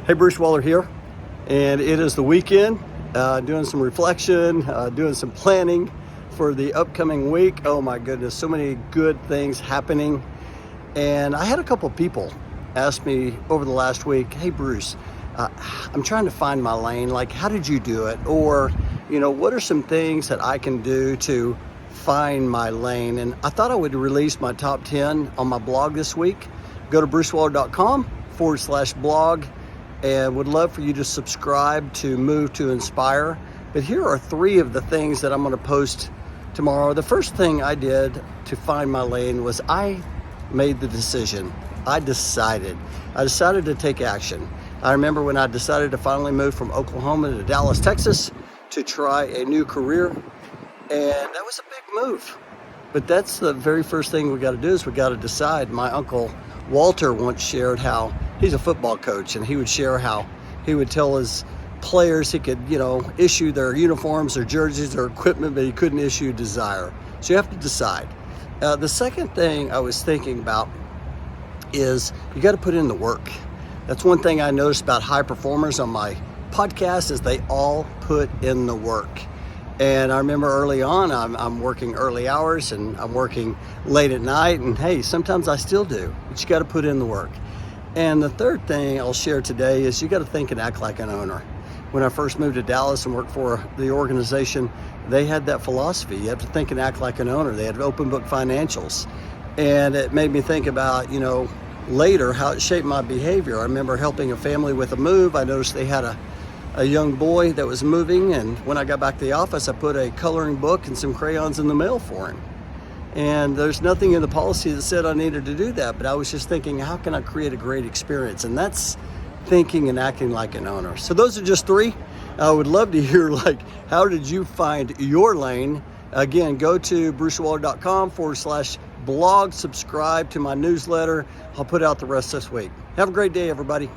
Hey, Bruce Waller here, and it is the weekend, doing some reflection, doing some planning for the upcoming week. Oh my goodness, so many good things happening. And I had a couple people ask me over the last week, hey Bruce, I'm trying to find my lane, like how did you do it? Or, what are some things that I can do to find my lane? And I thought I would release my top 10 on my blog this week. Go to brucewaller.com/blog. And would love for you to subscribe to Move to Inspire. But here are 3 of the things that I'm going to post tomorrow. The first thing I did to find my lane was I made the decision. I decided to take action. I remember when I decided to finally move from Oklahoma to Dallas, Texas to try a new career. And that was a big move. But that's the very first thing we got to do is we got to decide. My uncle Walter once shared how he's a football coach, and he would share how he would tell his players he could, issue their uniforms or jerseys or equipment, but he couldn't issue desire. So you have to decide. The second thing I was thinking about is you got to put in the work. That's one thing I noticed about high performers on my podcast is they all put in the work. And I remember early on, I'm working early hours and I'm working late at night. And hey, sometimes I still do, but you got to put in the work. And the third thing I'll share today is you got to think and act like an owner. When I first moved to Dallas and worked for the organization, they had that philosophy. You have to think and act like an owner. They had open book financials. And it made me think about, later how it shaped my behavior. I remember helping a family with a move. I noticed they had a young boy that was moving, and when I got back to the office, I put a coloring book and some crayons in the mail for him. And there's nothing in the policy that said I needed to do that, but I was just thinking, how can I create a great experience? And that's thinking and acting like an owner. So those are just 3. I would love to hear, how did you find your lane? Again, go to brucewaller.com/blog, subscribe to my newsletter. I'll put out the rest this week. Have a great day, everybody.